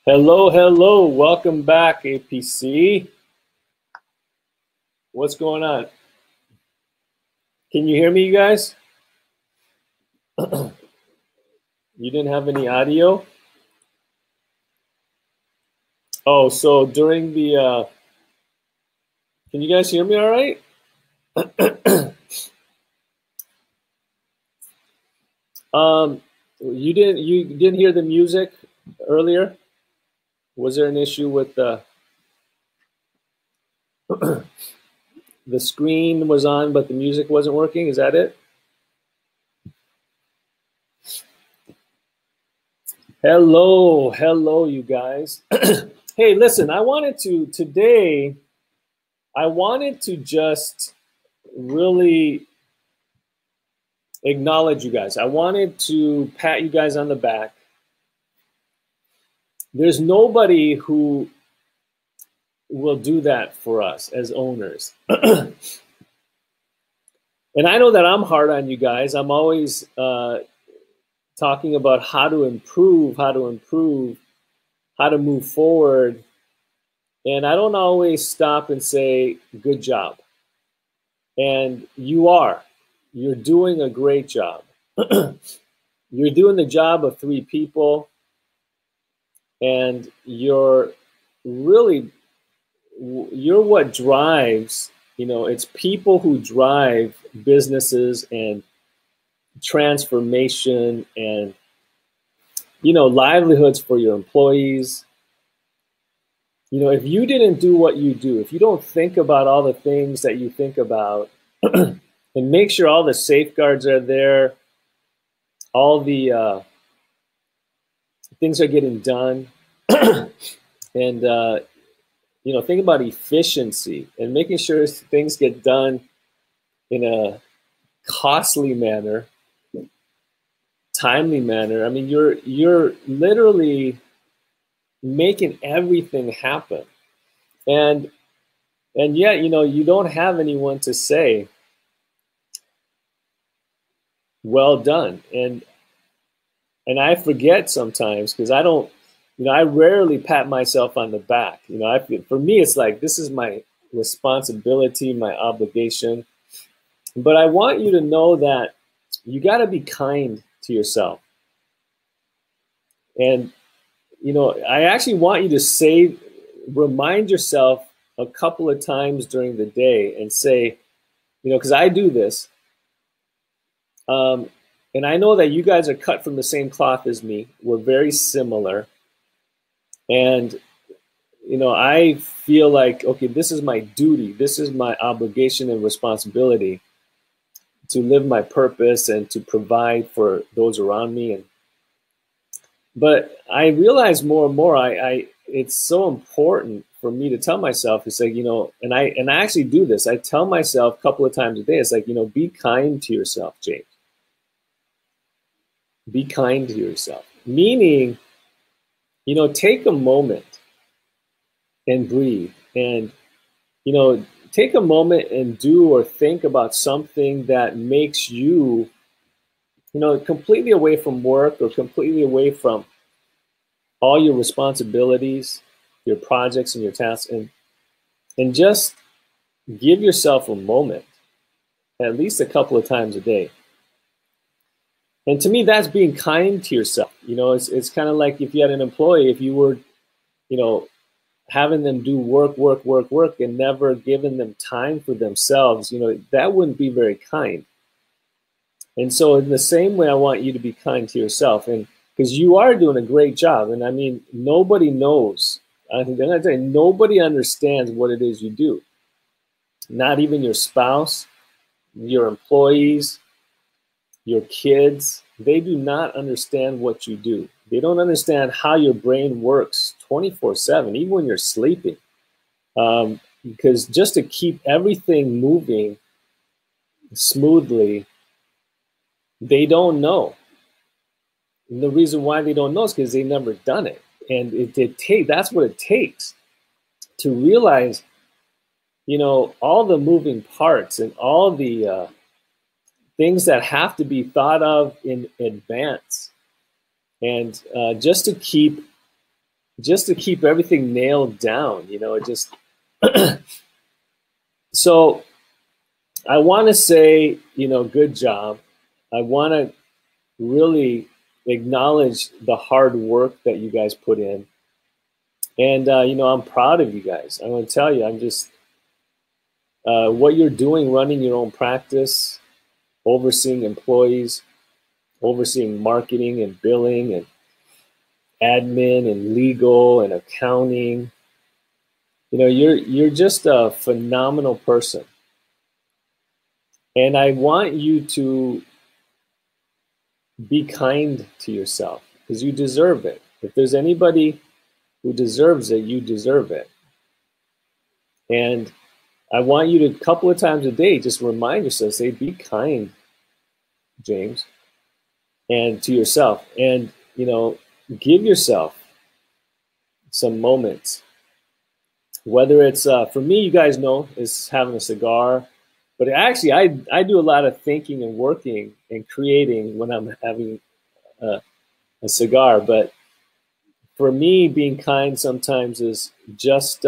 Hello, hello. Welcome back, APC. What's going on? Can you hear me, you guys? You didn't have any audio? Oh, so during the, can you guys hear me all right? You didn't hear the music earlier? Was there an issue with the screen was on, but the music wasn't working? Is that it? Hello, hello, you guys. Hey, listen, today, I wanted to just really acknowledge you guys. I wanted to pat you guys on the back. There's nobody who will do that for us as owners. And I know that I'm hard on you guys. I'm always talking about how to improve, how to move forward. And I don't always stop and say, good job. And you are. You're doing a great job. You're doing the job of 3 people. And you're what drives, it's people who drive businesses and transformation and, livelihoods for your employees. If you didn't do what you do, if you don't think about all the things that you think about and make sure all the safeguards are there, all the things are getting done, and think about efficiency and making sure things get done in a costly manner, timely manner. I mean, you're literally making everything happen, and yet you don't have anyone to say, well done. And I forget sometimes because I don't. I rarely pat myself on the back. For me, it's like this is my responsibility, my obligation. But I want you to know that you got to be kind to yourself. And, I actually want you to remind yourself a couple of times during the day and say, because I do this. And I know that you guys are cut from the same cloth as me. We're very similar. And, I feel like, okay, this is my duty. This is my obligation and responsibility to live my purpose and to provide for those around me. But I realize more and more, it's so important for me to tell myself, it's like, and I actually do this. I tell myself a couple of times a day, it's like, be kind to yourself, James. Be kind to yourself. Meaning, take a moment and breathe and, take a moment and do or think about something that makes you, completely away from work or completely away from all your responsibilities, your projects and your tasks, and just give yourself a moment, at least a couple of times a day. And to me, that's being kind to yourself. It's kind of like if you had an employee, if you were, having them do work, and never giving them time for themselves, that wouldn't be very kind. And so in the same way, I want you to be kind to yourself, and because you are doing a great job. And I mean, nobody knows. I think nobody understands what it is you do. Not even your spouse, your employees, your kids. They do not understand what you do. They don't understand how your brain works 24/7, even when you're sleeping. Because just to keep everything moving smoothly, they don't know. And the reason why they don't know is because they've never done it. And that's what it takes to realize, all the moving parts and all the things that have to be thought of in advance. And just to keep just to keep everything nailed down, you know, it just, so I want to say, you know, good job. I want to really acknowledge the hard work that you guys put in. And, you know, I'm proud of you guys. I want to tell you, I'm just, what you're doing, running your own practice, overseeing employees, overseeing marketing and billing and admin and legal and accounting. You know, you're just a phenomenal person. And I want you to be kind to yourself because you deserve it. If there's anybody who deserves it, you deserve it. And I want you to, a couple of times a day, just remind yourself, say, be kind, James, and to yourself. And, you know, give yourself some moments. Whether it's, for me, you guys know, is having a cigar. But actually, I do a lot of thinking and working and creating when I'm having a cigar. But for me, being kind sometimes is just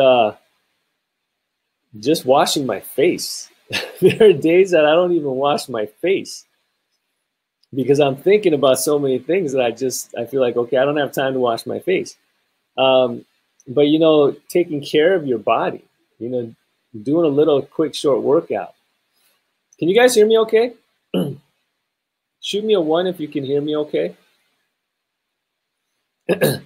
washing my face. There are days that I don't even wash my face because I'm thinking about so many things that I feel like, okay, I don't have time to wash my face. But, you know, taking care of your body, you know, doing a little quick, short workout. Can you guys hear me okay? Shoot me a 1 if you can hear me okay. I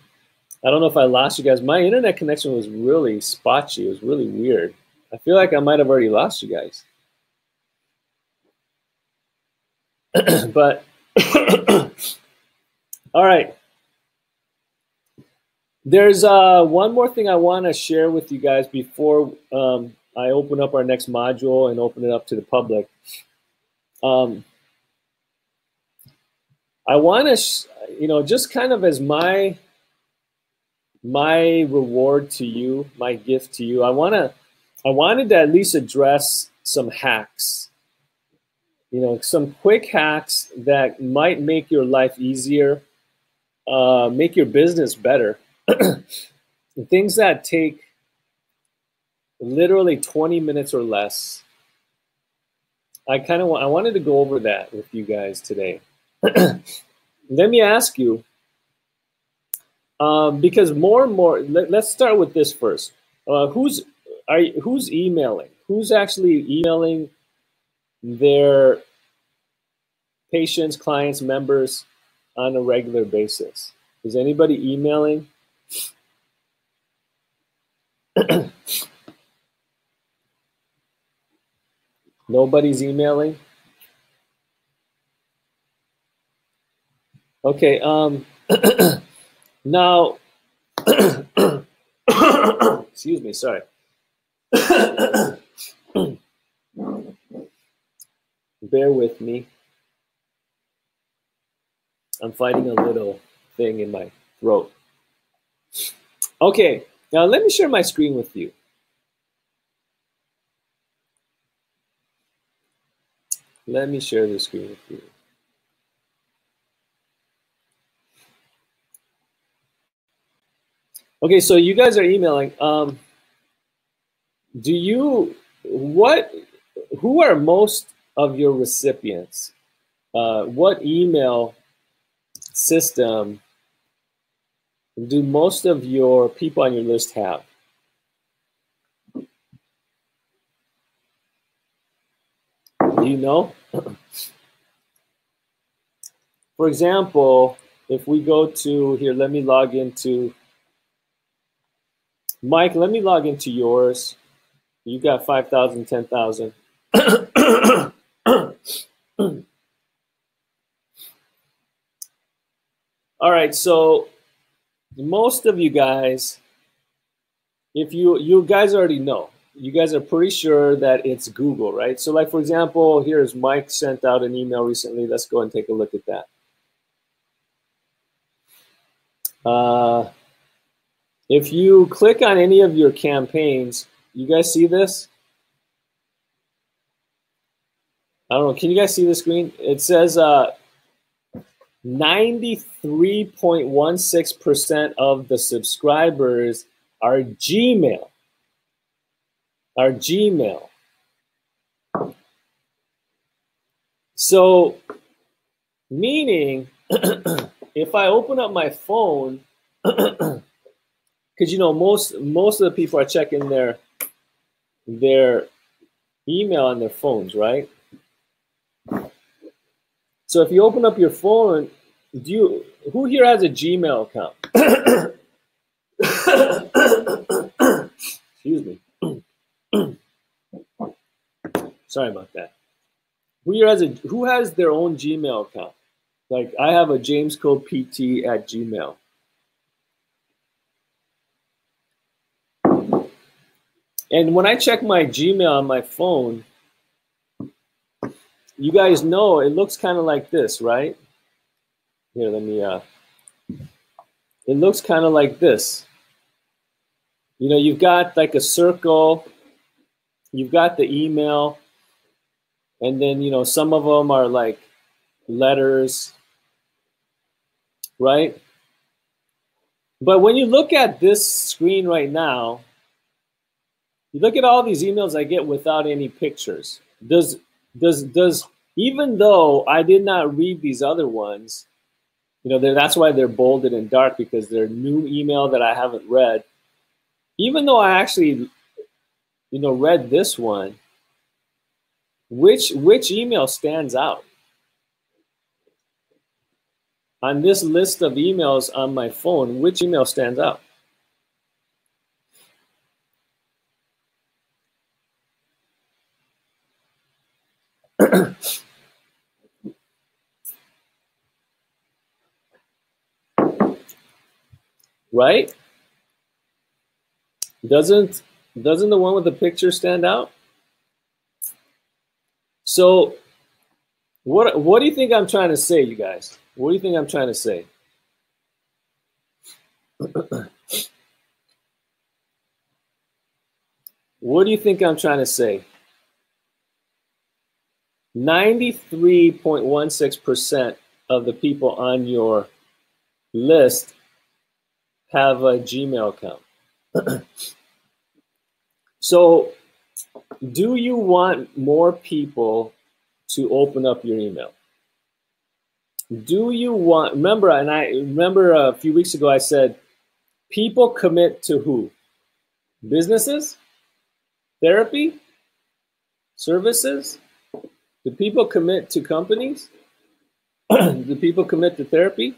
don't know if I lost you guys. My internet connection was really spotty. It was really weird. I feel like I might have already lost you guys. But, all right. There's one more thing I want to share with you guys before I open up our next module and open it up to the public. I want to, you know, just kind of as my reward to you, my gift to you, I wanted to at least address some hacks, you know, some quick hacks that might make your life easier, make your business better. Things that take literally 20 minutes or less. I wanted to go over that with you guys today. Let me ask you, because more and more, let's start with this first. Who's emailing? Who's actually emailing their patients, clients, members on a regular basis? Is anybody emailing? Nobody's emailing? Okay, now, excuse me, sorry. Bear with me. I'm fighting a little thing in my throat. Okay, now let me share my screen with you. Let me share the screen with you. Okay, so you guys are emailing. Who are most of your recipients? What email system do most of your people on your list have? Do you know? For example, if we go to here, let me log into Mike. Let me log into yours. You got 5,000, 10,000. All right, so most of you guys, if you guys already know, you guys are pretty sure that it's Google, right? So like, for example, here's Mike sent out an email recently. Let's go and take a look at that. If you click on any of your campaigns, you guys see this? I don't know, can you guys see the screen? It says, 93.16% of the subscribers are Gmail. Are Gmail. So, meaning, if I open up my phone, because you know most of the people are checking their email on their phones, right? So if you open up your phone, who here has a Gmail account? Excuse me. Sorry about that. Who has their own Gmail account? Like I have a JamesCoPT@Gmail. And when I check my Gmail on my phone, you guys know it looks kind of like this, right? Here, let me, it looks kind of like this. You know, you've got like a circle, you've got the email, and then, you know, some of them are like letters, right? But when you look at this screen right now, you look at all these emails I get without any pictures. Does even though I did not read these other ones, you know, that's why they're bolded and dark, because they're new email that I haven't read. Even though I actually, you know, read this one, which email stands out? On this list of emails on my phone, which email stands out? Right? Doesn't the one with the picture stand out? So what do you think I'm trying to say, you guys? What do you think I'm trying to say? What do you think I'm trying to say? 93.16% of the people on your list have a Gmail account. So, do you want more people to open up your email? Do you want, remember, and I remember a few weeks ago I said, people commit to who? Businesses? Therapy? Services? Do people commit to companies? Do people commit to therapy?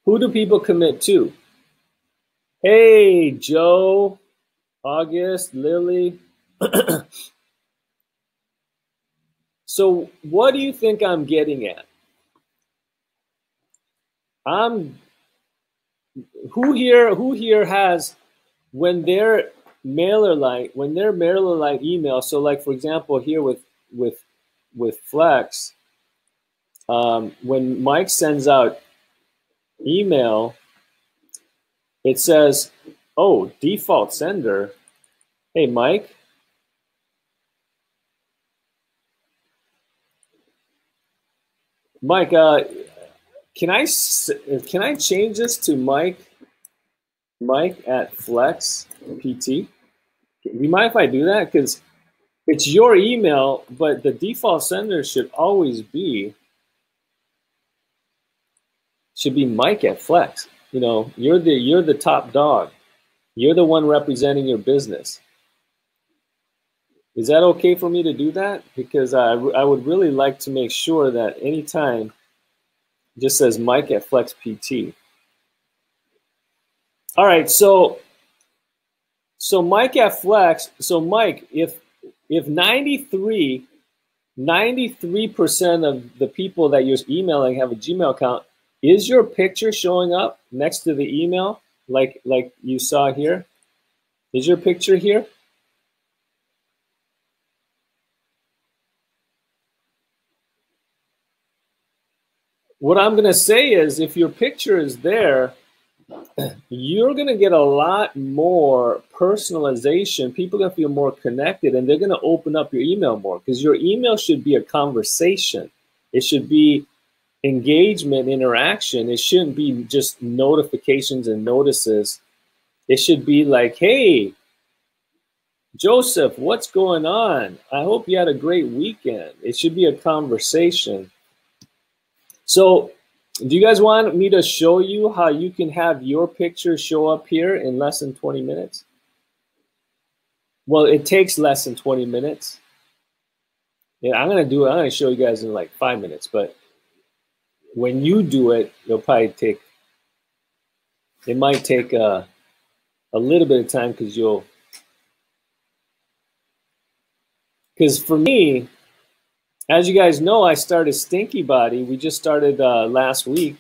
Who do people commit to? Hey, Joe, August, Lily. So what do you think I'm getting at? Who here has, when their MailerLite email, so like for example here with Flex, when Mike sends out email, it says, oh, default sender. Hey, Mike. Mike, can I change this to Mike at Flex PT? Do you mind if I do that? Because it's your email, but the default sender should be Mike at Flex. You know, you're the top dog. You're the one representing your business. Is that okay for me to do that? Because I would really like to make sure that anytime it just says Mike at Flex PT. All right, so Mike at Flex. So Mike, if 93% of the people that you're emailing have a Gmail account, is your picture showing up next to the email like you saw here? Is your picture here? What I'm going to say is, if your picture is there, you're going to get a lot more personalization. People are going to feel more connected, and they're going to open up your email more, because your email should be a conversation. It should be engagement, interaction. It shouldn't be just notifications and notices. It should be like, hey, Joseph, what's going on? I hope you had a great weekend. It should be a conversation. So, do you guys want me to show you how you can have your picture show up here in less than 20 minutes? Well, it takes less than 20 minutes. Yeah, I'm gonna show you guys in like 5 minutes, but when you do it, it might take a little bit of time because for me, as you guys know, I started Stinky Body. We just started last week,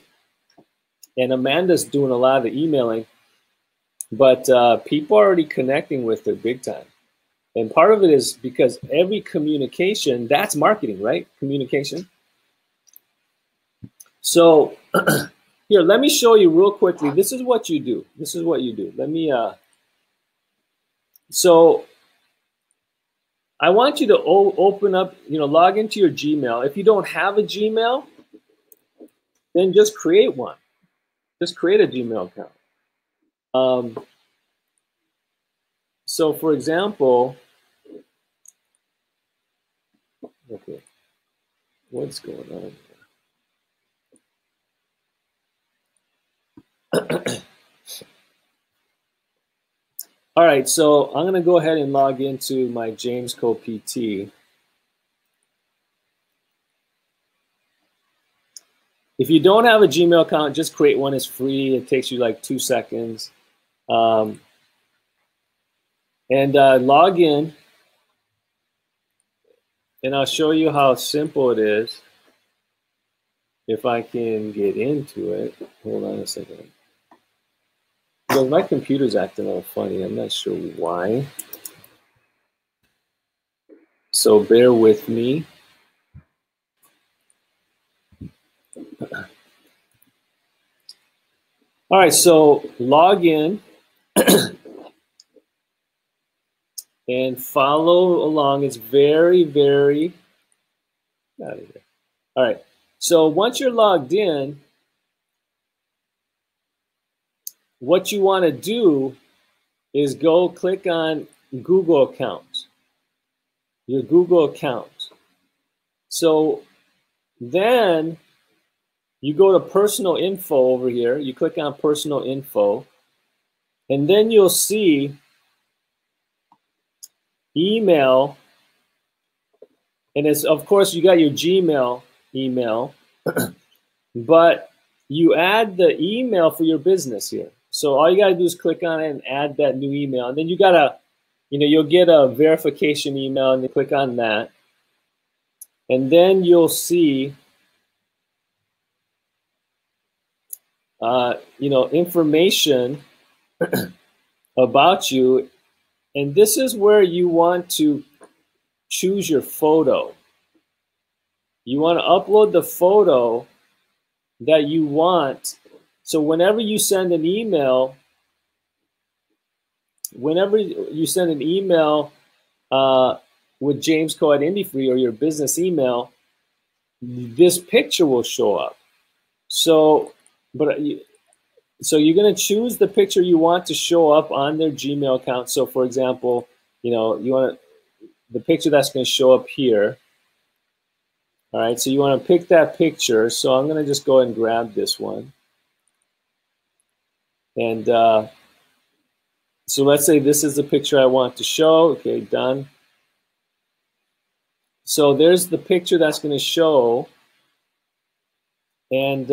and Amanda's doing a lot of the emailing, but people are already connecting with her big time. And part of it is because every communication, that's marketing, right? Communication. So here, let me show you real quickly. This is what you do. This is what you do. Let me, so I want you to open up, log into your Gmail. If you don't have a Gmail, then just create one. Just create a Gmail account. So for example, okay, what's going on here? All right, so I'm going to go ahead and log into my James Co PT. If you don't have a Gmail account, just create one. It's free. It takes you like 2 seconds. And log in. And I'll show you how simple it is. If I can get into it. Hold on a second. Well, my computer's acting all funny. I'm not sure why. So bear with me. All right, so log in and follow along. It's very, very out of here. All right, so once you're logged in, what you want to do is go click on Google account, your Google account. So then you go to personal info over here. You click on personal info, and then you'll see email. And it's, of course, you got your Gmail email, but you add the email for your business here. So all you got to do is click on it and add that new email. And then you got to, you'll get a verification email, and you click on that. And then you'll see, information about you. And this is where you want to choose your photo. You want to upload the photo that you want. So whenever you send an email, with James Co at IndieFree or your business email, this picture will show up. So you're going to choose the picture you want to show up on their Gmail account. So for example, you want the picture that's going to show up here. All right, so you want to pick that picture. So I'm going to just go ahead and grab this one. And so let's say this is the picture I want to show. Okay, done. So there's the picture that's going to show. And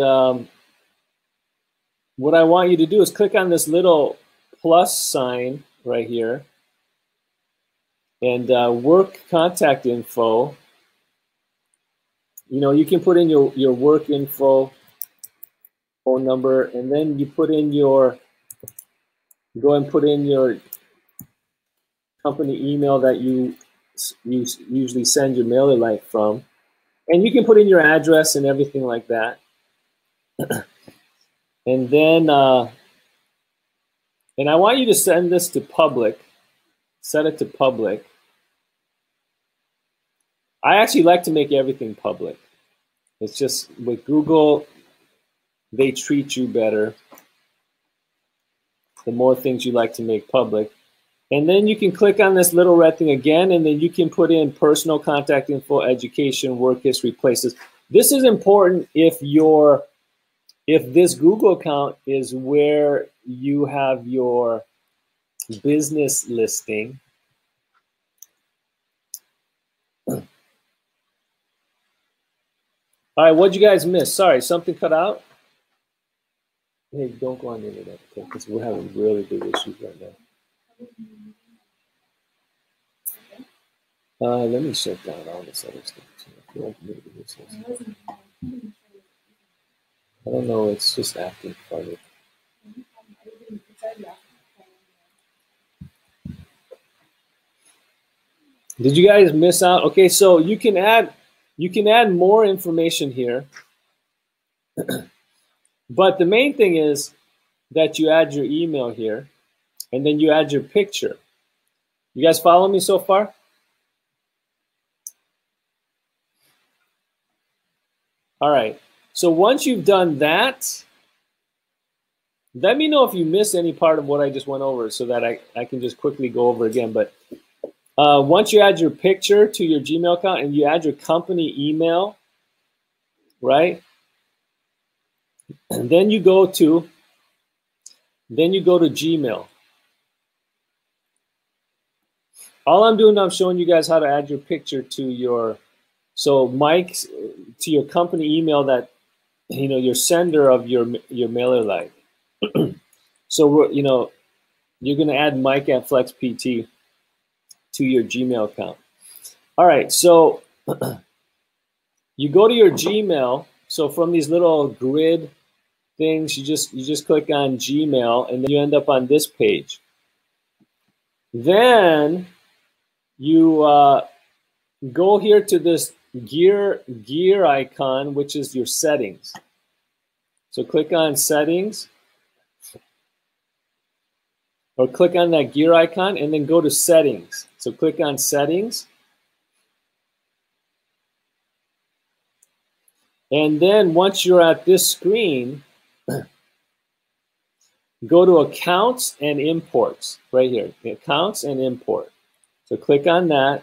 what I want you to do is click on this little plus sign right here and work contact info. You can put in your work info, phone number, and then you put in go and put in your company email that you usually send your MailerLite from. And you can put in your address and everything like that. And then, and I want you to send this to public, set it to public. I actually like to make everything public. It's just with Google, they treat you better the more things you like to make public. And then you can click on this little red thing again, and then you can put in personal contact info, education, work history, places. This is important if this Google account is where you have your business listing. All right, what'd you guys miss? Sorry, something cut out? Hey, don't go on the internet, okay? Because we're having really big issues right now. Let me shut down all this other stuff. I don't know, it's just acting funny. Did you guys miss out? Okay, so you can add more information here. But the main thing is that you add your email here, and then you add your picture. You guys follow me so far? All right. So once you've done that, let me know if you missed any part of what I just went over so that I can just quickly go over again. But once you add your picture to your Gmail account and you add your company email, right? And then you go to Gmail. All I'm doing, I'm showing you guys how to add your picture to your, so Mike, to your company email that, you know, your sender of your MailerLite. So, you know, you're going to add Mike at FlexPT to your Gmail account. All right, so you go to your Gmail. So from these little grid things, you just click on Gmail, and then you end up on this page. Then you go here to this gear icon, which is your settings. So click on settings, or click on that gear icon, and then go to settings. So click on settings. And then once you're at this screen, go to accounts and imports right here, accounts and import. So click on that.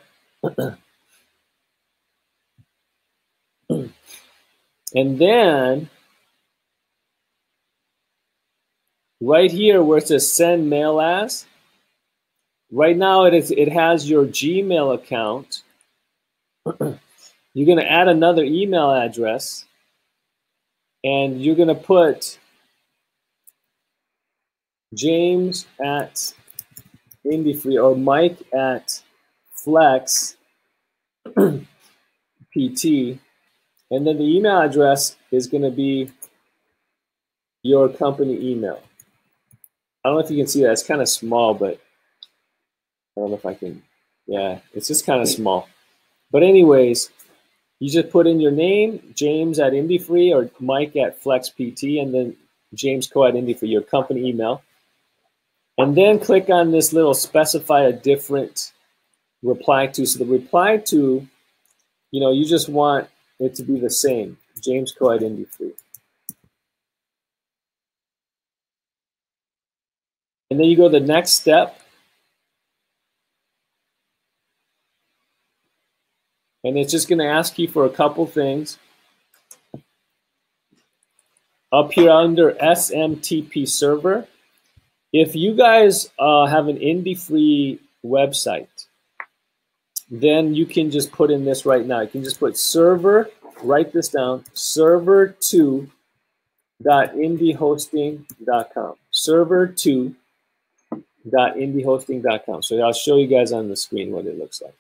And then right here where it says send mail as, right now it has your Gmail account. You're going to add another email address, and you're going to put James at IndieFree or Mike at Flex PT, and then the email address is going to be your company email. I don't know if you can see that. It's kind of small, but I don't know if I can. Yeah, it's just kind of small. But anyways, you just put in your name, James at IndieFree or Mike at Flex PT, and then James Co at IndieFree, your company email. And then click on this little specify a different reply to. So the reply to, you know, you just want it to be the same, James Co at IndieFree. And then you go to the next step. And it's just going to ask you for a couple things. Up here under SMTP server, if you guys have an IndieFree website, then you can just put in this right now. You can just put server, write this down, server2.indiehosting.com. Server2.indiehosting.com. So I'll show you guys on the screen what it looks like.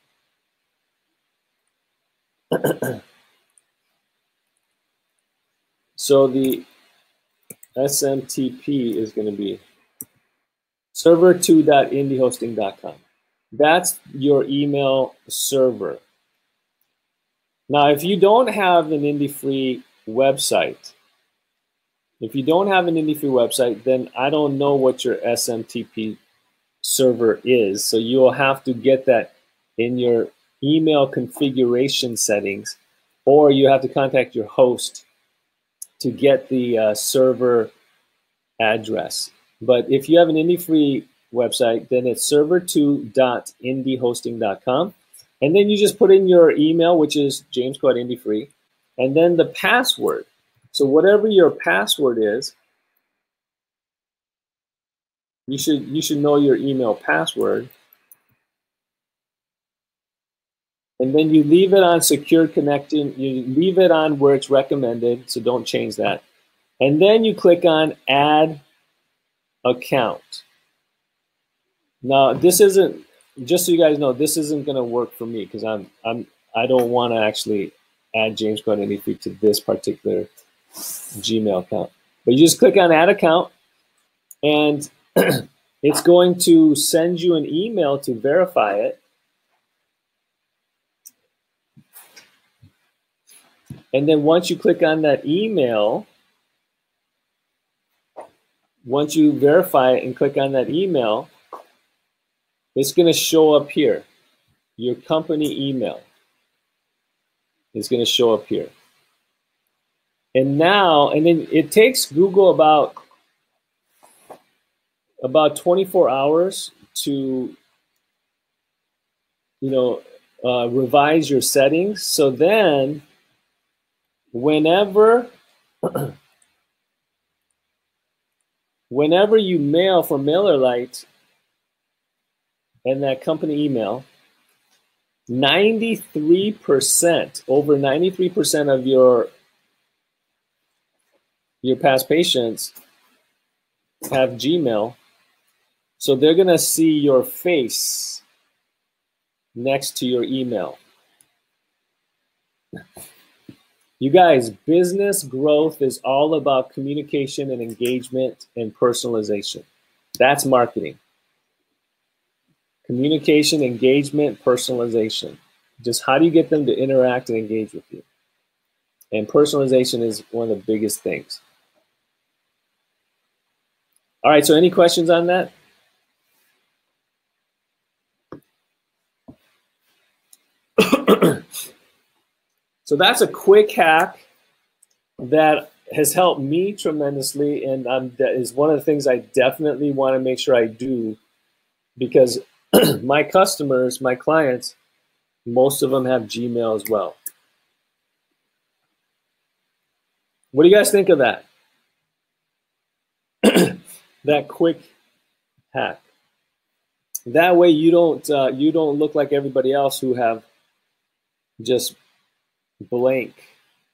So the SMTP is going to be server2.indiehosting.com. That's your email server. Now, if you don't have an IndieFree website, then I don't know what your SMTP server is. So you will have to get that in your email configuration settings, or you have to contact your host to get the server address. But if you have an IndieFree website, then it's server2.indiehosting.com. And then you just put in your email, which is jamesco@indiefree, and then the password. So whatever your password is, you should know your email password. And then you leave it on secure connecting. You leave it on where it's recommended, so don't change that. And then you click on add account. Now this isn't, just so you guys know, this isn't going to work for me because I don't want to actually add jamesco@indiefree to this particular Gmail account. But you just click on add account, and it's going to send you an email to verify it. And then once you click on that email, once you verify it and click on that email, it's going to show up here. Your company email is going to show up here. And now, and then it takes Google about 24 hours to, revise your settings. So then, whenever you mail for MailerLite and that company email, 93%, over 93% of your past patients have Gmail. So they're going to see your face next to your email. You guys, business growth is all about communication and engagement and personalization. That's marketing. Communication, engagement, personalization. Just how do you get them to interact and engage with you? And personalization is one of the biggest things. All right, so any questions on that? So that's a quick hack that has helped me tremendously, and that is one of the things I definitely want to make sure I do, because my customers, my clients, most of them have Gmail as well. What do you guys think of that? That quick hack. That way you don't look like everybody else who have just blank,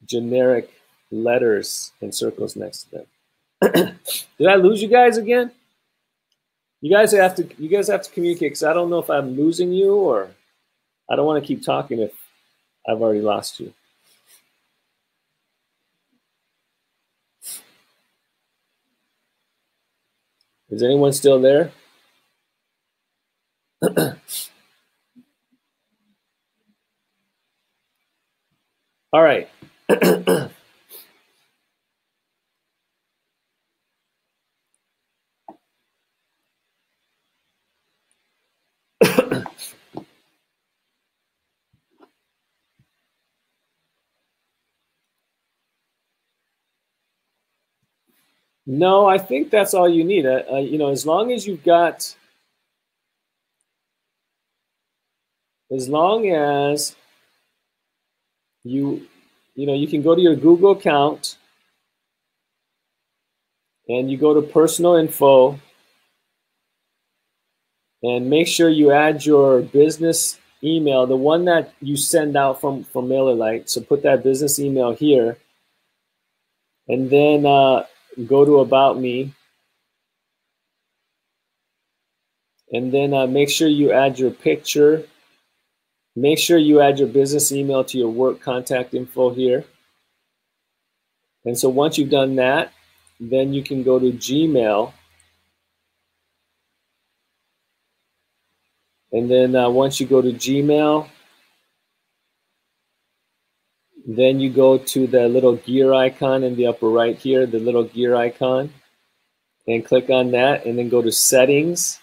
generic letters and circles next to them. Did I lose you guys again? You guys have to communicate, because I don't know if I'm losing you, or I don't want to keep talking if I've already lost you. Is anyone still there? All right. No, I think that's all you need. As long as you've got, as long as you can go to your Google account and you go to personal info and make sure you add your business email, the one that you send out from MailerLite. So put that business email here, and then go to About Me, and then make sure you add your picture. Make sure you add your business email to your work contact info here. And so once you've done that, then you can go to Gmail. And then once you go to Gmail, then you go to the little gear icon in the upper right here, the little gear icon, and click on that, and then go to Settings.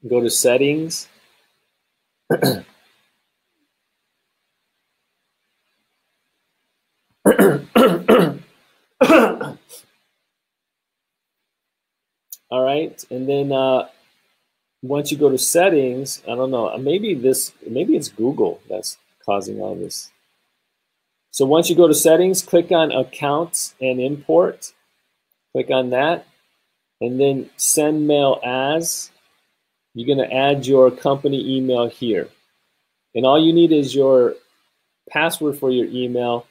Go to Settings. All right, and then once you go to settings, I don't know, maybe it's Google that's causing all this. So once you go to settings, click on accounts and import. Click on that, and then send mail as. You're going to add your company email here. And all you need is your password for your email.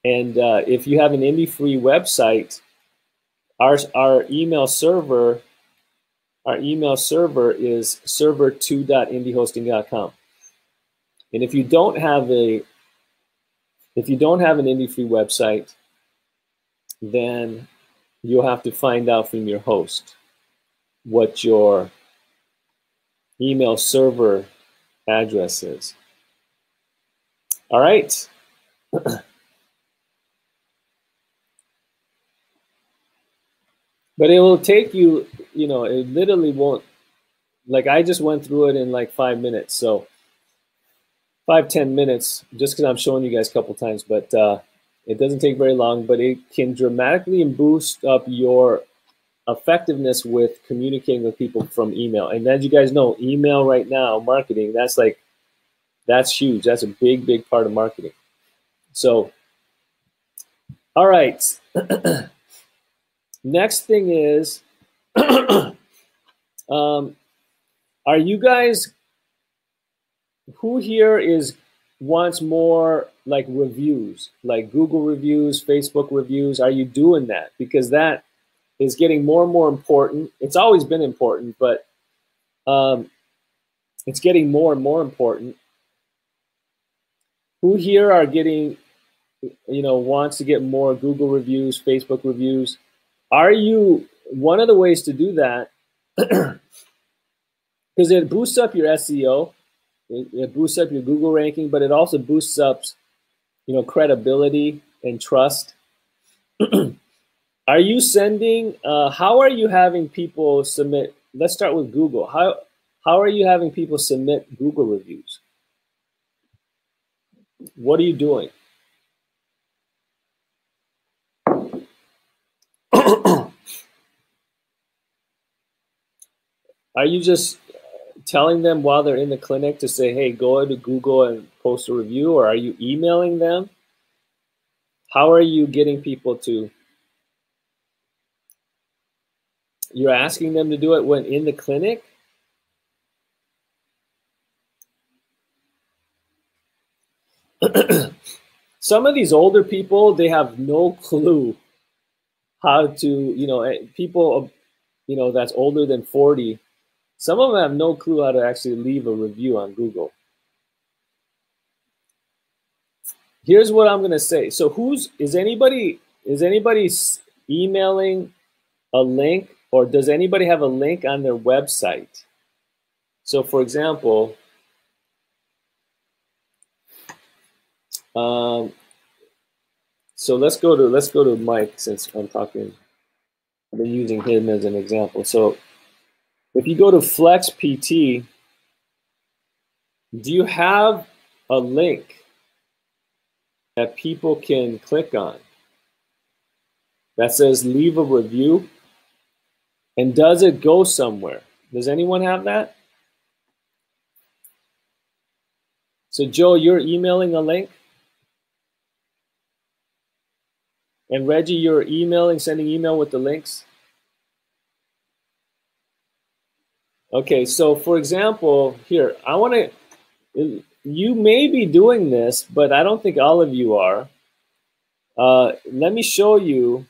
And if you have an IndieFree website, our email server is server2.indiehosting.com. And if you don't have an IndieFree website, then you'll have to find out from your host what your email server address is. All right. But it will take you, it literally won't, like I just went through it in like 5 minutes. So 5-10 minutes, just because I'm showing you guys a couple times, but it doesn't take very long, but it can dramatically boost up your effectiveness with communicating with people from email. And as you guys know, email right now, marketing, that's huge. That's a big, big part of marketing. So, all right. Next thing is, are you guys, who here wants more like reviews, like Google reviews, Facebook reviews? Are you doing that? Because that is getting more and more important. It's always been important, but it's getting more and more important. Who here are getting, wants to get more Google reviews, Facebook reviews? One of the ways to do that, because it boosts up your SEO, it boosts up your Google ranking, but it also boosts up, credibility and trust. Are you sending, how are you having people submit, let's start with Google. How are you having people submit Google reviews? What are you doing? Are you just telling them while they're in the clinic to say, hey, go to Google and post a review, or are you emailing them? How are you getting people to, you're asking them to do it when in the clinic? Some of these older people, they have no clue how to, people, that's older than 40, some of them have no clue how to actually leave a review on Google. Here's what I'm going to say. So is anybody emailing a link, or does anybody have a link on their website? So for example, so let's go to Mike, since I'm talking, I've been using him as an example. So if you go to Flex PT, do you have a link that people can click on that says leave a review? And does it go somewhere? Does anyone have that? So Joe, you're emailing a link? And Reggie, you're sending email with the links? Okay, so for example, here, you may be doing this, but I don't think all of you are. Let me show you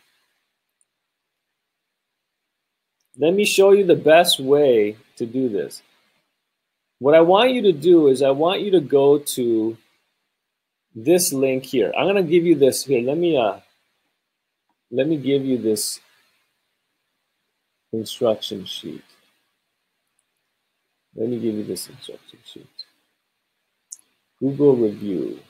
the best way to do this. What I want you to do is I want you to go to this link here. I'm going to give you this here. Let me give you this instruction sheet. Let me give you this instruction sheet. Google review.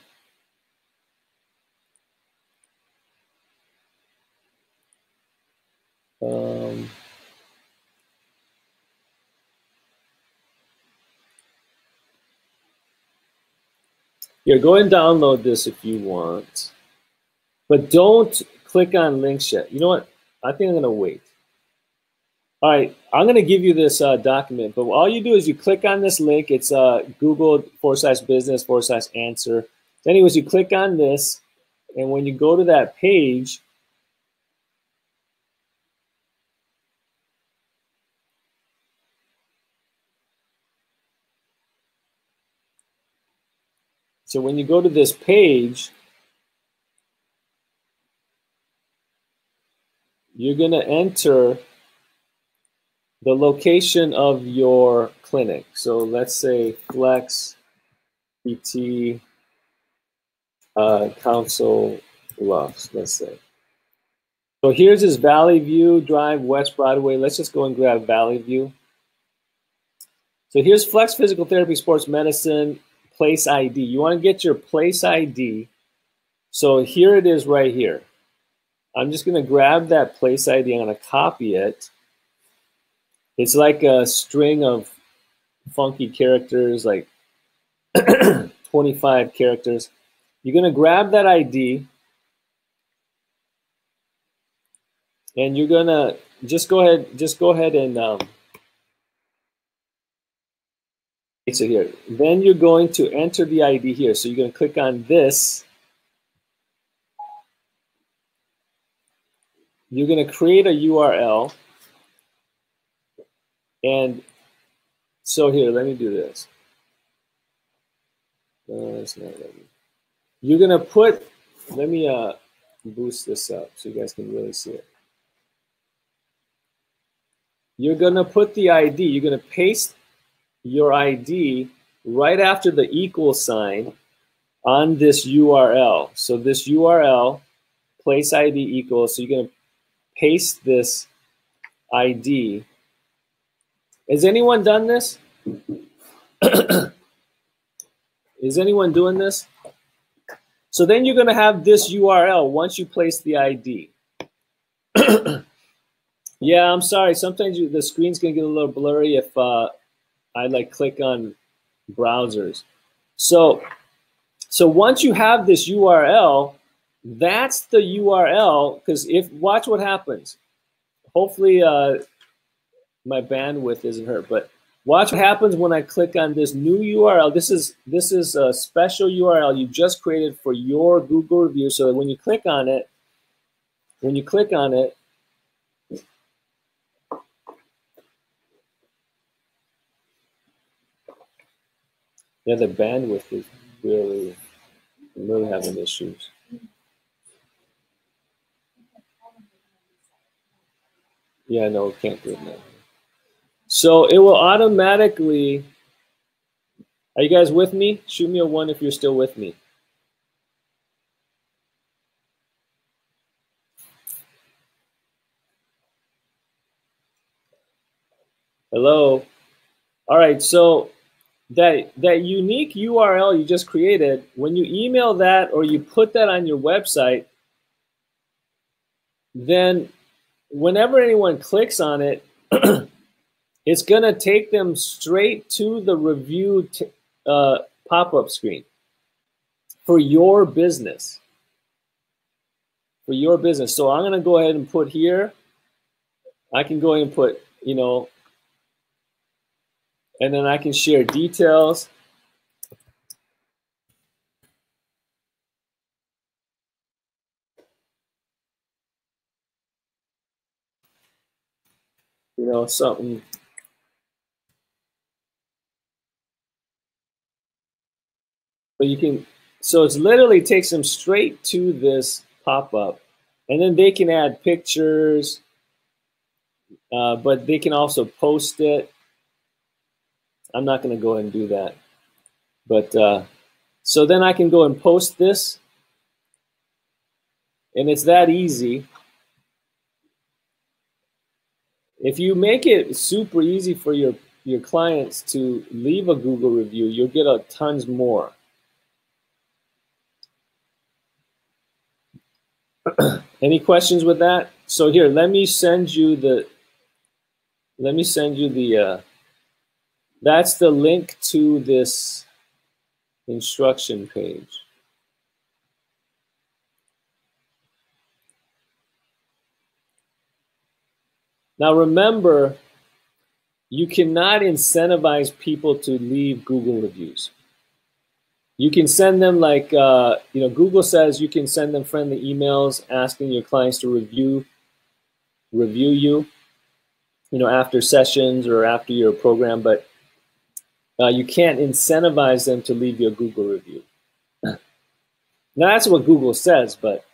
Here, go and download this if you want. But don't click on links yet. You know what? I think I'm going to wait. All right, I'm going to give you this document, but all you do is you click on this link. It's Google/business/answer. So anyways, you click on this, and when you go to that page, so when you go to this page, you're going to enter the location of your clinic. So let's say Flex PT Council Bluffs, let's say. So here's this Valley View Drive, West Broadway. Let's just go and grab Valley View. So here's Flex Physical Therapy Sports Medicine Place ID. You want to get your Place ID. So here it is right here. I'm just going to grab that Place ID. I'm going to copy it. It's like a string of funky characters, like 25 characters. You're going to grab that ID, and you're going to just go ahead and so here. Then you're going to enter the ID here. So you're going to click on this. You're going to create a URL. And so here, let me do this. No, it's not ready. You're going to put, let me boost this up so you guys can really see it. You're going to put the ID. You're going to paste your ID right after the equal sign on this URL. So this URL, place ID equals, so you're going to paste this ID. Has anyone done this? Is anyone doing this? So then you're going to have this URL once you place the ID. Yeah, I'm sorry. Sometimes the screen's going to get a little blurry if I like click on browsers. So once you have this URL, that's the URL, because watch what happens. Hopefully my bandwidth isn't hurt, but watch what happens when I click on this new URL. This is a special URL you just created for your Google review, so that when you click on it, yeah, the bandwidth is really having issues. Yeah, no, we can't do it now. So it will automatically, are you guys with me? Shoot me a 1 if you're still with me. Hello? All right, so that unique URL you just created, when you email that or you put that on your website, then whenever anyone clicks on it, it's going to take them straight to the review pop-up screen for your business. For your business. So I'm going to go ahead and put here, I can go ahead and put, and then I can share details. Something. So you can, so it's literally takes them straight to this pop-up, and then they can add pictures, but they can also post it. I'm not going to go ahead and do that, but so then I can go and post this, and it's that easy. If you make it super easy for your clients to leave a Google review, you'll get tons more. Any questions with that? So here, let me send you the, that's the link to this instruction page. Now remember, you cannot incentivize people to leave Google reviews. You can send them like, Google says you can send them friendly emails asking your clients to review you, after sessions or after your program, but you can't incentivize them to leave you a Google review. Now that's what Google says, but,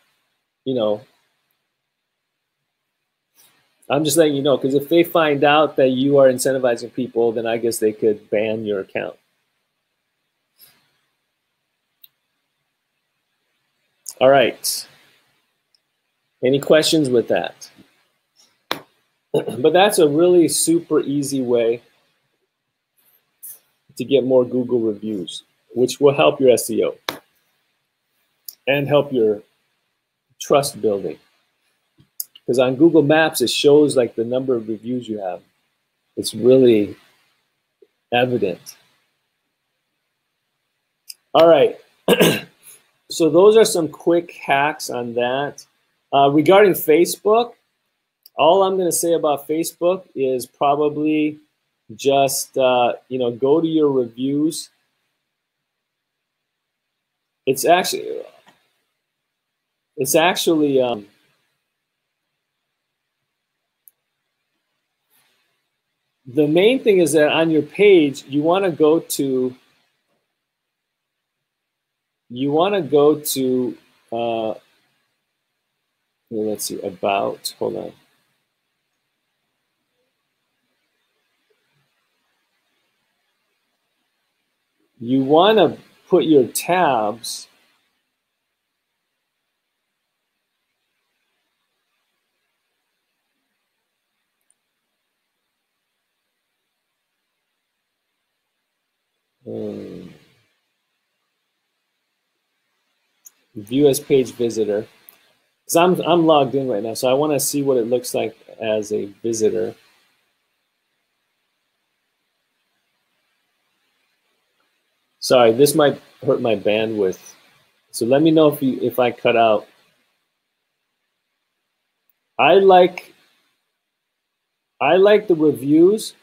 I'm just letting you know, because if they find out that you are incentivizing people, then I guess they could ban your account. All right. Any questions with that? But that's a really super easy way to get more Google reviews, which will help your SEO and help your trust building. Because on Google Maps, it shows like the number of reviews you have. It's really evident. All right. So those are some quick hacks on that. Regarding Facebook, all I'm going to say about Facebook is probably just, go to your reviews. It's actually the main thing is that on your page, you want to go to let's see, about, hold on. You want to put your tabs view as page visitor. Because I'm logged in right now, so I want to see what it looks like as a visitor. Sorry, this might hurt my bandwidth. So let me know if I cut out. I like the reviews.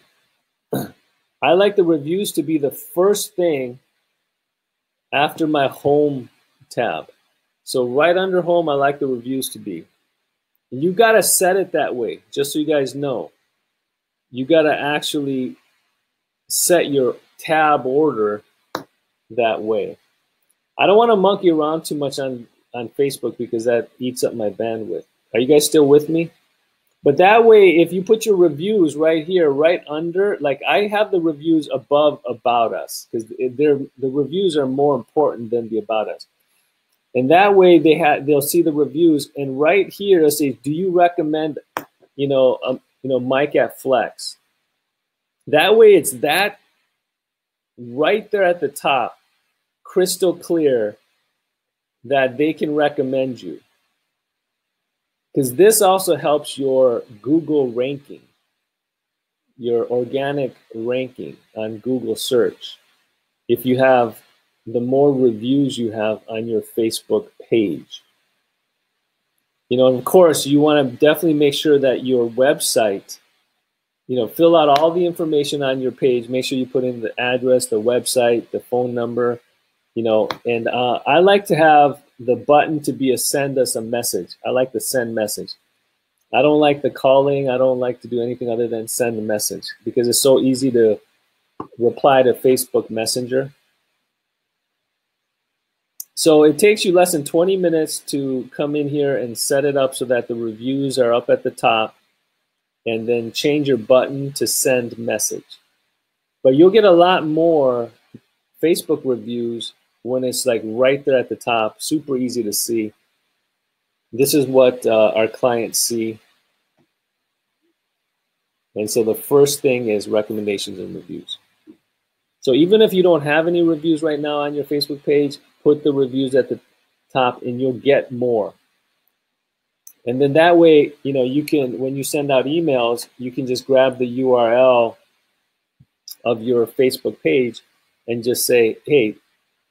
I like the reviews to be the first thing after my home tab. So right under home, I like the reviews to be. You got to set it that way, just so you guys know. You got to actually set your tab order that way. I don't want to monkey around too much on Facebook because that eats up my bandwidth. Are you guys still with me? But that way, if you put your reviews right here, right under, like I have the reviews above About Us, because the reviews are more important than the About Us. And that way they'll see the reviews, and right here it'll say, do you recommend, Mike at Flex? That way it's that right there at the top, crystal clear, that they can recommend you. Because this also helps your Google ranking, your organic ranking on Google search. If you have, the more reviews you have on your Facebook page. Of course, you want to definitely make sure that your website, fill out all the information on your page. Make sure you put in the address, the website, the phone number, and I like to have the button to be send us a message. I like the send message. I don't like the calling. I don't like to do anything other than send a message because it's so easy to reply to Facebook Messenger. So it takes you less than 20 minutes to come in here and set it up so that the reviews are up at the top, and then change your button to send message. But you'll get a lot more Facebook reviews when it's like right there at the top, super easy to see. This is what our clients see. And so the first thing is recommendations and reviews. So even if you don't have any reviews right now on your Facebook page, put the reviews at the top and you'll get more. And then that way, you can, when you send out emails, you can just grab the URL of your Facebook page and just say, hey,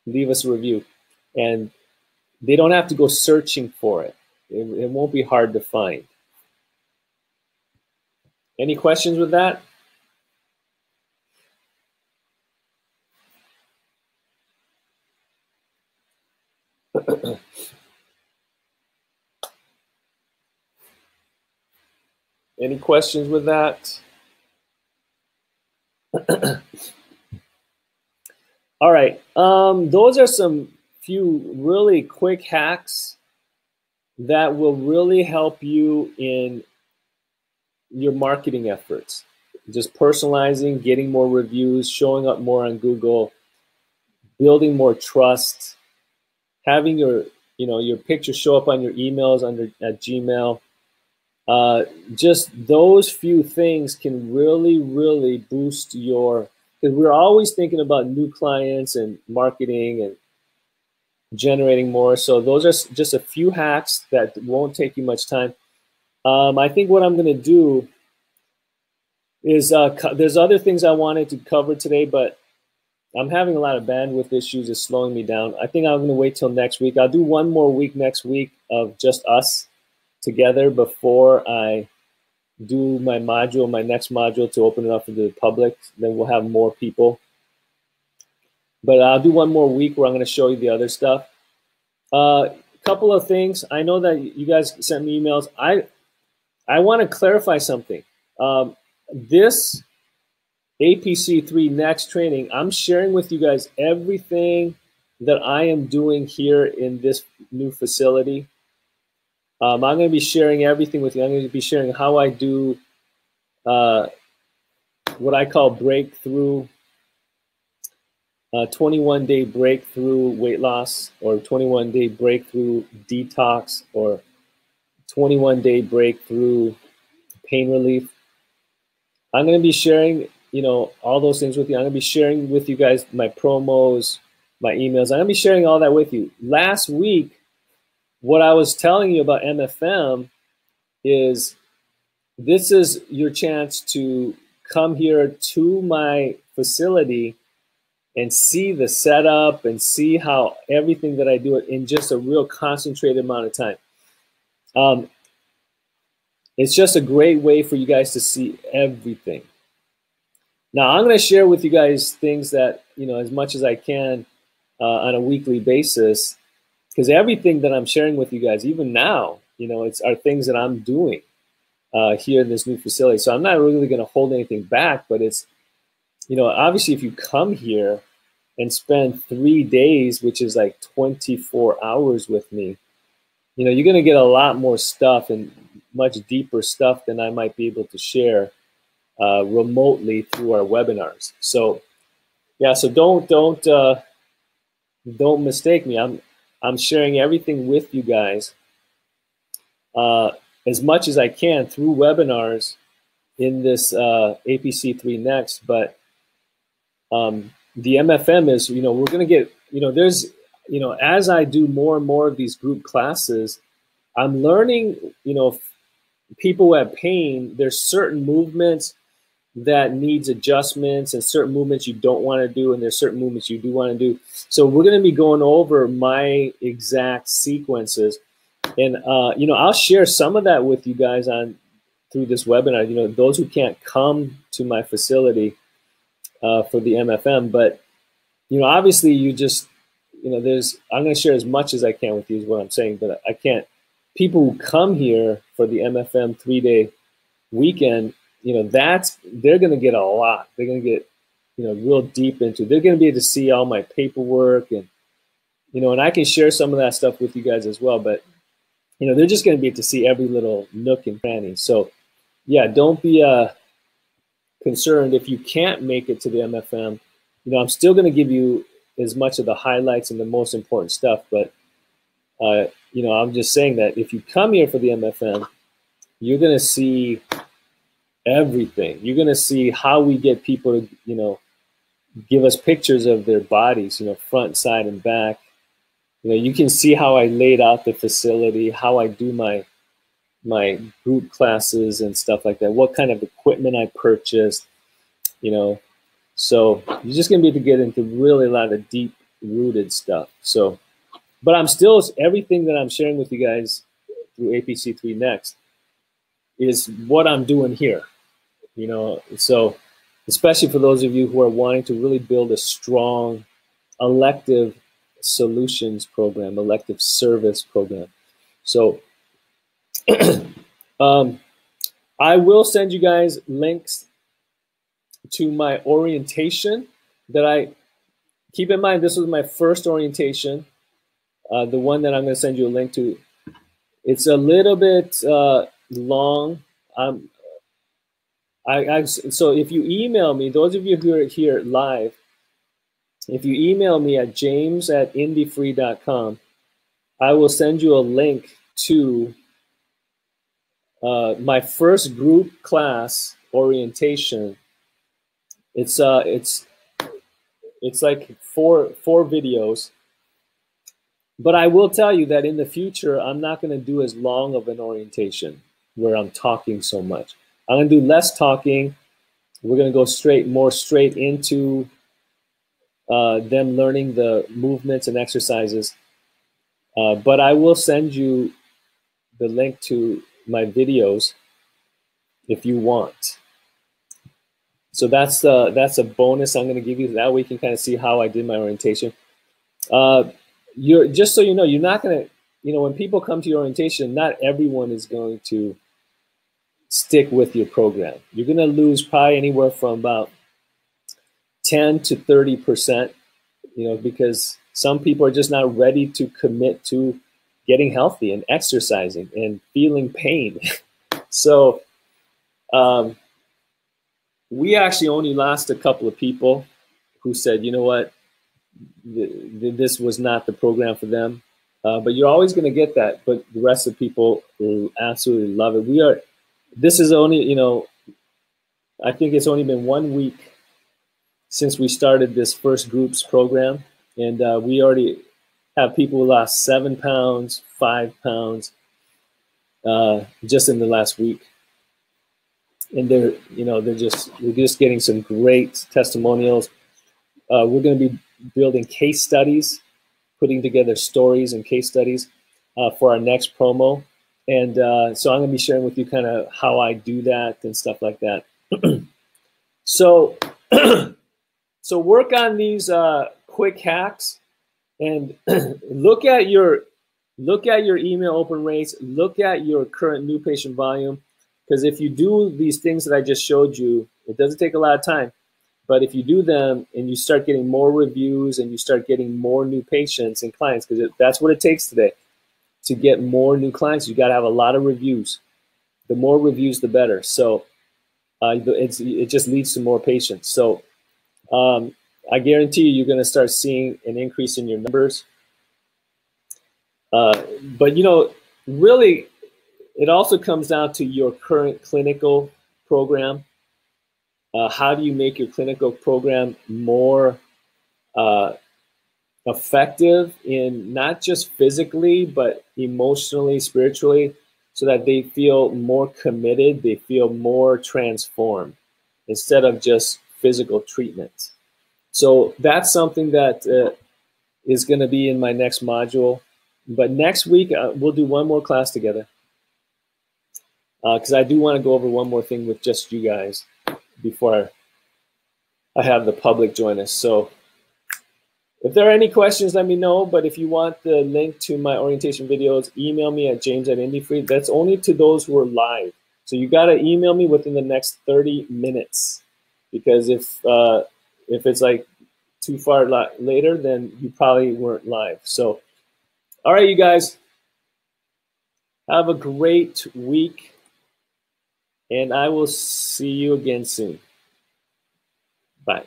leave us a review. And they don't have to go searching for it. It won't be hard to find. Any questions with that? Any questions with that? All right. Those are some few really quick hacks that will really help you in your marketing efforts. Just personalizing, getting more reviews, showing up more on Google, building more trust, having your picture show up on your emails at Gmail. Just those few things can really, really boost your, because we're always thinking about new clients and marketing and generating more. So those are just a few hacks that won't take you much time. I think what I'm going to do is there's other things I wanted to cover today, but I'm having a lot of bandwidth issues. It's slowing me down. I think I'm going to wait till next week. I'll do one more week next week of just us together before I do my next module to open it up to the public. Then we'll have more people. But I'll do one more week where I'm going to show you the other stuff. Couple of things. I know that you guys sent me emails. I want to clarify something. This APC3 Next training, I'm sharing with you guys everything that I am doing here in this new facility. I'm going to be sharing everything with you. I'm going to be sharing how I do what I call breakthrough, 21-day breakthrough weight loss, or 21-day breakthrough detox, or 21-day breakthrough pain relief. I'm going to be sharing, all those things with you. I'm going to be sharing with you guys my promos, my emails. I'm going to be sharing all that with you. Last week, what I was telling you about MFM is this is your chance to come here to my facility and see the setup and see how everything that I do in just a real concentrated amount of time. It's just a great way for you guys to see everything. Now, I'm going to share with you guys things that, as much as I can on a weekly basis, because everything that I'm sharing with you guys, even now, are things that I'm doing here in this new facility. So I'm not really going to hold anything back, but it's, obviously if you come here and spend 3 days, which is like 24 hours with me, you're going to get a lot more stuff and much deeper stuff than I might be able to share remotely through our webinars. So yeah, so don't mistake me. I'm sharing everything with you guys as much as I can through webinars in this APC3 Next. But the MFM is, we're going to get, there's, as I do more and more of these group classes, I'm learning, people who have pain, there's certain movements that needs adjustments and certain movements you don't want to do, and there's certain movements you do want to do. So we're going to be going over my exact sequences, and I'll share some of that with you guys through this webinar. Those who can't come to my facility for the MFM, but obviously you just I'm going to share as much as I can with you is what I'm saying, but I can't. People who come here for the MFM 3-day weekend, they're going to get a lot. They're going to get, real deep into. They're going to be able to see all my paperwork and, and I can share some of that stuff with you guys as well. But, they're just going to be able to see every little nook and cranny. So, yeah, don't be concerned if you can't make it to the MFM. I'm still going to give you as much of the highlights and the most important stuff. But, I'm just saying that if you come here for the MFM, you're going to see everything. You're going to see how we get people to, give us pictures of their bodies, front, side, and back. You can see how I laid out the facility, how I do my group classes and stuff like that, what kind of equipment I purchased, So you're just going to be able to get into really a lot of deep-rooted stuff. So, but everything that I'm sharing with you guys through APC3 Next is what I'm doing here. You know, so especially for those of you who are wanting to really build a strong elective solutions program, elective service program. So I will send you guys links to my orientation that I, keep in mind, this was my first orientation, the one that I'm going to send you a link to. It's a little bit long. So if you email me, those of you who are here live, if you email me at james@indyfree.com, I will send you a link to my first group class orientation. It's like four videos. But I will tell you that in the future, I'm not going to do as long of an orientation where I'm talking so much. I'm going to do less talking. We're going to go more straight into them learning the movements and exercises. But I will send you the link to my videos if you want. So that's a bonus I'm going to give you. That way you can kind of see how I did my orientation. Just so you know, you're not going to, when people come to your orientation, not everyone is going to stick with your program. You're going to lose probably anywhere from about 10 to 30%, because some people are just not ready to commit to getting healthy and exercising and feeling pain. So we actually only lost a couple of people who said, you know what, this was not the program for them. But you're always going to get that. But the rest of the people will absolutely love it. This is only, I think it's only been 1 week since we started this first groups program. And we already have people who lost 7 pounds, 5 pounds just in the last week. And we're just getting some great testimonials. We're going to be building case studies, putting together stories and case studies for our next promo. And so I'm going to be sharing with you kind of how I do that and stuff like that. So work on these quick hacks and look at your email open rates, look at your current new patient volume, because if you do these things that I just showed you, it doesn't take a lot of time. But if you do them and you start getting more reviews and you start getting more new patients and clients, because that's what it takes today to get more new clients, you got to have a lot of reviews. The more reviews, the better. So it just leads to more patients. So I guarantee you're going to start seeing an increase in your numbers. But really, it also comes down to your current clinical program. How do you make your clinical program more effective in not just physically, but emotionally, spiritually, so that they feel more committed, they feel more transformed instead of just physical treatment. So that's something that is going to be in my next module. But next week, we'll do one more class together because I do want to go over one more thing with just you guys before I have the public join us. So if there are any questions, let me know. But if you want the link to my orientation videos, email me at james@indyfree. That's only to those who are live. So you got to email me within the next 30 minutes. Because if it's like too far later, then you probably weren't live. So, all right, you guys. Have a great week. And I will see you again soon. Bye.